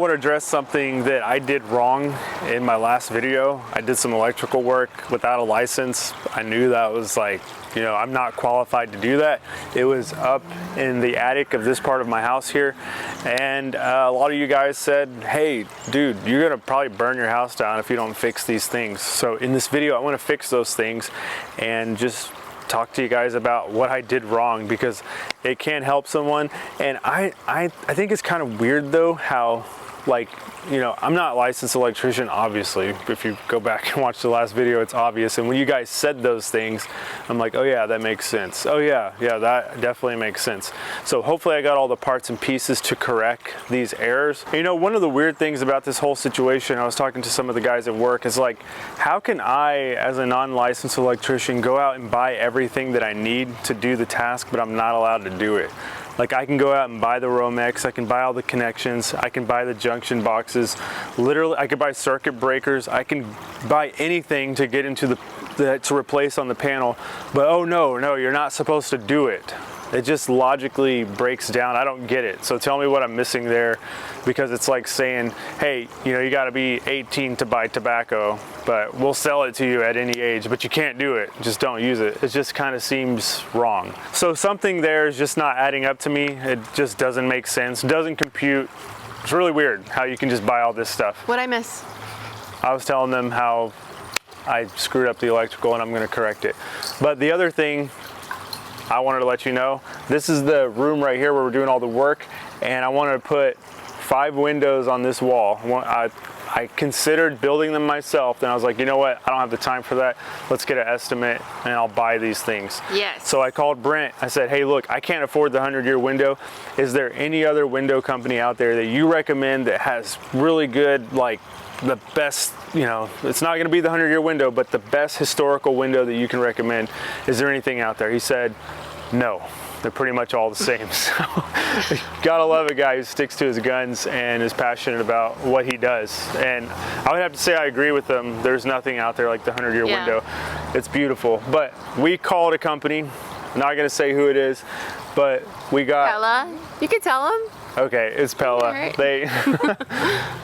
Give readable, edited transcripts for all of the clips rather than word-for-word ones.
I want to address something that I did wrong in my last video. I did some electrical work without a license. I knew that was like, you know, I'm not qualified to do that. It was up in the attic of this part of my house here. And a lot of you guys said, hey, dude, you're gonna probably burn your house down if you don't fix these things. So in this video, I want to fix those things and just talk to you guys about what I did wrong, because it can help someone. And I think it's kind of weird though how, like, you know, I'm not a licensed electrician, obviously. If you go back and watch the last video, it's obvious. And when you guys said those things, I'm like, oh yeah, that makes sense. Oh yeah, that definitely makes sense. So hopefully I got all the parts and pieces to correct these errors. You know, one of the weird things about this whole situation, I was talking to some of the guys at work, is like, how can I, as a non-licensed electrician, go out and buy everything that I need to do the task, but I'm not allowed to do it? Like, I can go out and buy the Romex, I can buy all the connections, I can buy the junction boxes, literally I could buy circuit breakers, I can buy anything to get into to replace on the panel, but oh no, you're not supposed to do it. It just logically breaks down. I don't get it. So tell me what I'm missing there, because it's like saying, hey, you know, you got to be 18 to buy tobacco, but we'll sell it to you at any age, but you can't do it. Just don't use it. It just kind of seems wrong. So something there is just not adding up to me. It just doesn't make sense. It doesn't compute. It's really weird how you can just buy all this stuff. What'd I miss? I was telling them how I screwed up the electrical and I'm going to correct it. But the other thing I wanted to let you know, this is the room right here where we're doing all the work, and I wanted to put 5 windows on this wall. I considered building them myself, then I was like, you know what, I don't have the time for that. Let's get an estimate and I'll buy these things. Yes. So I called Brent. I said, hey, look, I can't afford the 100-year window. Is there any other window company out there that you recommend that has really good, like, the best, you know, it's not going to be the 100-year window, but the best historical window that you can recommend? Is there anything out there? He said, no, they're pretty much all the same. So gotta love a guy who sticks to his guns and is passionate about what he does. And I would have to say I agree with them. There's nothing out there like the 100-year window. It's beautiful. But we called a company, I'm not going to say who it is, but we got Pella. You can tell them. Okay, it's Pella. Right.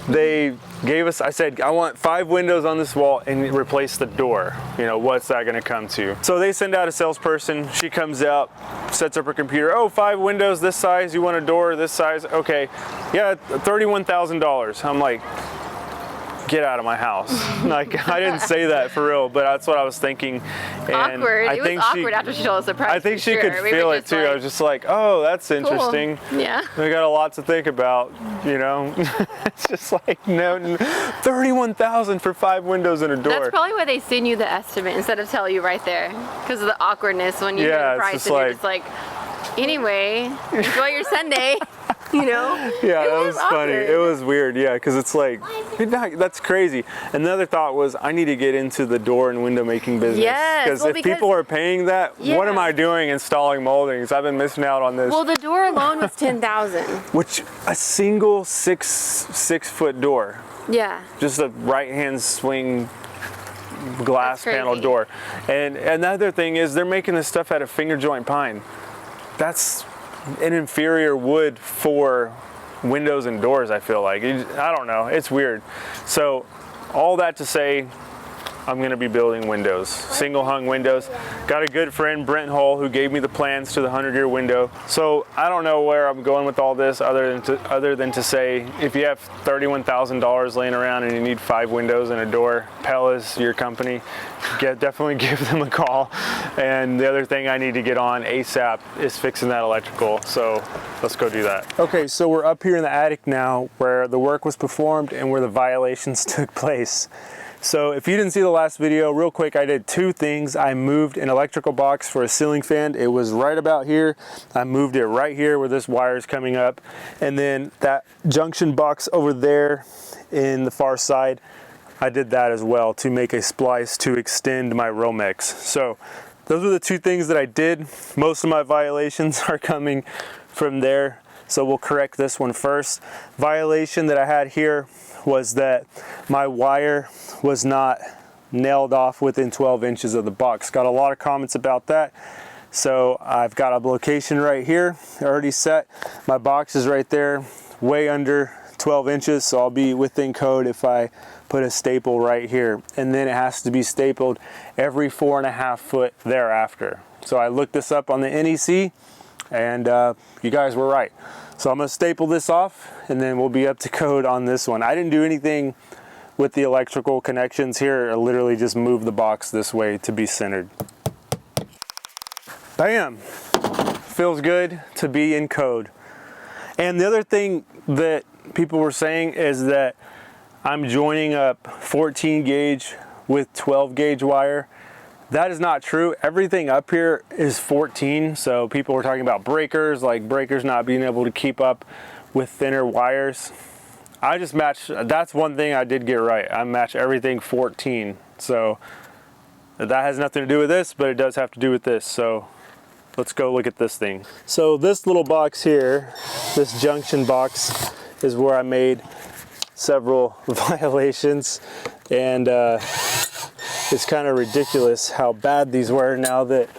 They gave us, I said, I want 5 windows on this wall and replace the door. You know, what's that gonna come to? So they send out a salesperson, she comes out, sets up her computer, oh, 5 windows this size, you want a door this size? Okay, yeah, $31,000. I'm like, get out of my house. Like, I didn't say that for real, but that's what I was thinking. And awkward. It was awkward after she told us the price. I think she could feel it too. Like, I was just like, oh, that's interesting. Cool. Yeah. We got a lot to think about, you know. It's just like, no, $31,000 for 5 windows and a door. That's probably why they send you the estimate instead of tell you right there, because of the awkwardness when you hear the price and you're just like, anyway, enjoy your Sunday. You know? Yeah, that was funny. It was weird, yeah, because it's like, that's crazy. Another thought was, I need to get into the door and window making business. Yes. Because if people are paying that, what am I doing installing moldings? I've been missing out on this. Well, the door alone was $10,000. Which, a single 6-foot door. Yeah. Just a right-hand swing glass panel door. And another thing is, they're making this stuff out of finger joint pine. That's an inferior wood for windows and doors, I feel like. I don't know, it's weird. So all that to say, I'm gonna be building windows, single hung windows. Got a good friend, Brent Hull, who gave me the plans to the 100-year window. So I don't know where I'm going with all this other than to say, if you have $31,000 laying around and you need 5 windows and a door, Pella's your company. Definitely give them a call. And the other thing I need to get on ASAP is fixing that electrical. So let's go do that. Okay, so we're up here in the attic now where the work was performed and where the violations took place. So if you didn't see the last video, real quick, I did 2 things. I moved an electrical box for a ceiling fan. It was right about here. I moved it right here where this wire is coming up. And then that junction box over there in the far side, I did that as well to make a splice to extend my Romex. So those are the 2 things that I did. Most of my violations are coming from there. So we'll correct this one first. Violation that I had here was that my wire was not nailed off within 12 inches of the box. Got a lot of comments about that. So I've got a location right here already set. My box is right there, way under 12 inches, so I'll be within code if I put a staple right here. And then it has to be stapled every 4.5 foot thereafter. So I looked this up on the NEC, and you guys were right. So I'm gonna staple this off, and then we'll be up to code on this one. I didn't do anything with the electrical connections here. I literally just moved the box this way to be centered. Bam! Feels good to be in code. And the other thing that people were saying is that I'm joining up 14 gauge with 12 gauge wire. That is not true. Everything up here is 14. So people were talking about breakers, like breakers not being able to keep up with thinner wires. I just match, that's one thing I did get right. I match everything 14. So that has nothing to do with this, but it does have to do with this. So let's go look at this thing. So this little box here, this junction box, is where I made several violations, and it's kind of ridiculous how bad these were now that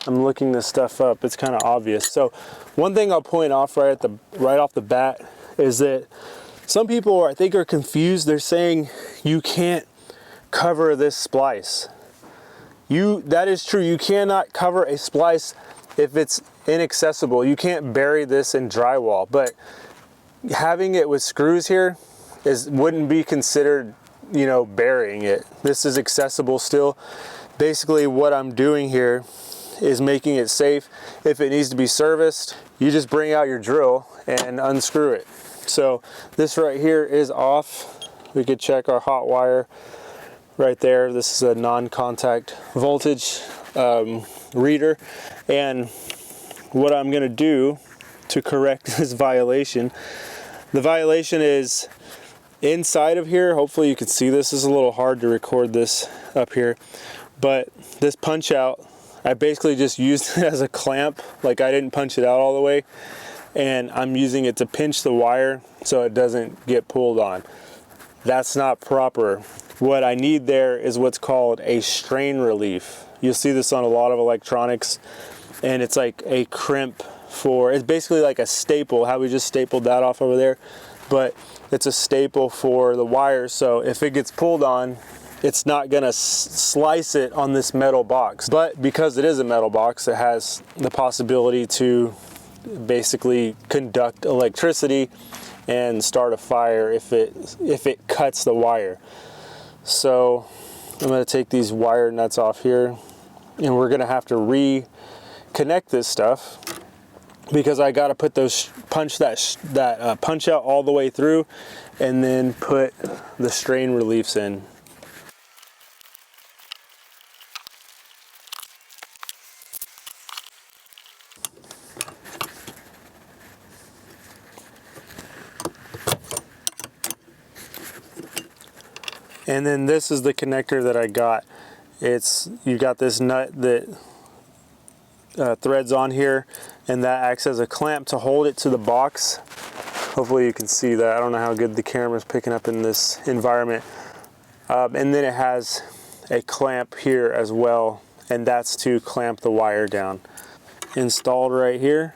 I'm looking this stuff up. It's kind of obvious. So one thing I'll point off right off the bat is that some people I think are confused. They're saying you can't cover this splice. That is true. You cannot cover a splice if it's inaccessible. You can't bury this in drywall, but having it with screws here wouldn't be considered, you know, burying it. This is accessible still. Basically what I'm doing here is making it safe. If it needs to be serviced, you just bring out your drill and unscrew it. So this right here is off. We could check our hot wire right there. This is a non-contact voltage reader, and what I'm going to do to correct this violation, the violation is inside of here. Hopefully you can see this. This is a little hard to record this up here, but this punch out, I basically just used it as a clamp. Like, I didn't punch it out all the way, and I'm using it to pinch the wire so it doesn't get pulled on. That's not proper. What I need there is what's called a strain relief. You'll see this on a lot of electronics, and it's like a crimp it's basically like a staple, how we just stapled that off over there, but it's a staple for the wires, so if it gets pulled on, it's not gonna slice it on this metal box. But because it is a metal box, it has the possibility to basically conduct electricity and start a fire if it cuts the wire. So I'm going to take these wire nuts off here, and we're going to have to reconnect this stuff, because I got to put those punch out all the way through, and then put the strain reliefs in. And then this is the connector that I got. You got this nut that threads on here, and that acts as a clamp to hold it to the box. Hopefully you can see that. I don't know how good the camera's picking up in this environment. And then it has a clamp here as well, and that's to clamp the wire down. Installed right here.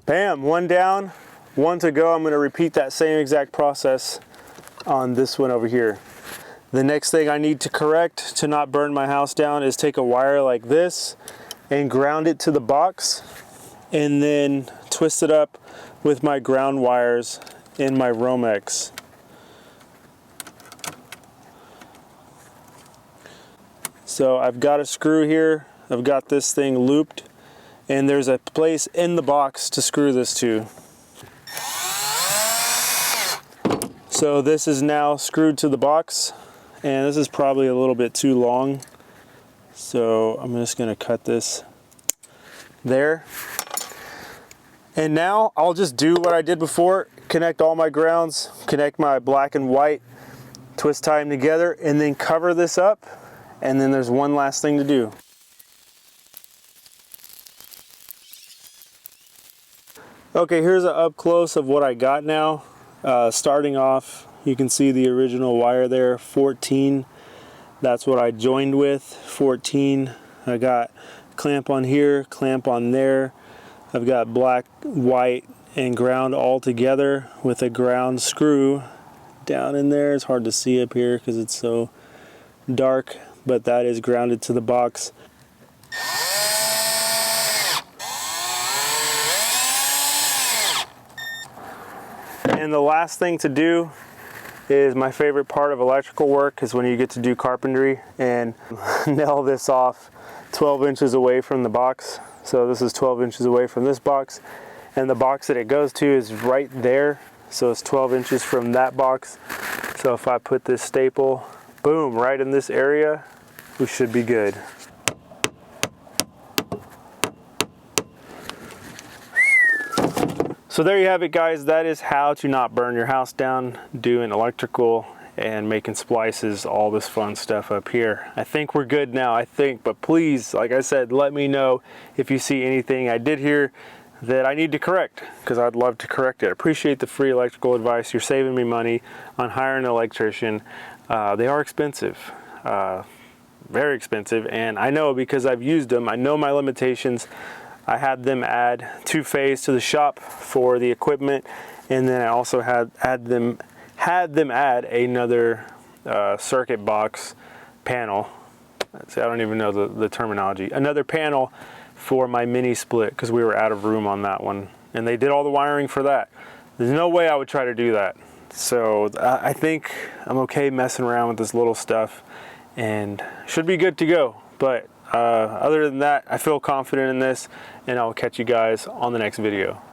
Bam, one down, one to go. I'm going to repeat that same exact process on this one over here. The next thing I need to correct to not burn my house down is take a wire like this and ground it to the box, and then twist it up with my ground wires in my Romex. So I've got a screw here, I've got this thing looped, and there's a place in the box to screw this to. So this is now screwed to the box, and this is probably a little bit too long, so I'm just going to cut this there. And now I'll just do what I did before, connect all my grounds, connect my black and white, twist tie them together, and then cover this up, and then there's one last thing to do. Okay, here's an up close of what I got now. Starting off, you can see the original wire there, 14. That's what I joined with, 14. I got clamp on here, clamp on there. I've got black, white, and ground all together with a ground screw down in there. It's hard to see up here because it's so dark, but that is grounded to the box. And the last thing to do is my favorite part of electrical work, is when you get to do carpentry and nail this off 12 inches away from the box. So this is 12 inches away from this box, and the box that it goes to is right there. So it's 12 inches from that box. So if I put this staple, boom, right in this area, we should be good. So there you have it, guys. That is how to not burn your house down doing electrical and making splices, all this fun stuff up here. I think we're good now, I think, but please, like I said, let me know if you see anything I did here that I need to correct, because I'd love to correct it. I appreciate the free electrical advice. You're saving me money on hiring an electrician. They are expensive, very expensive, and I know because I've used them. I know my limitations. I had them add 2-phase to the shop for the equipment, and then I also had them add another circuit box panel. See, I don't even know the terminology. Another panel for my mini split, because we were out of room on that one, and they did all the wiring for that. There's no way I would try to do that. So I think I'm okay messing around with this little stuff and should be good to go. But other than that, I feel confident in this, and I'll catch you guys on the next video.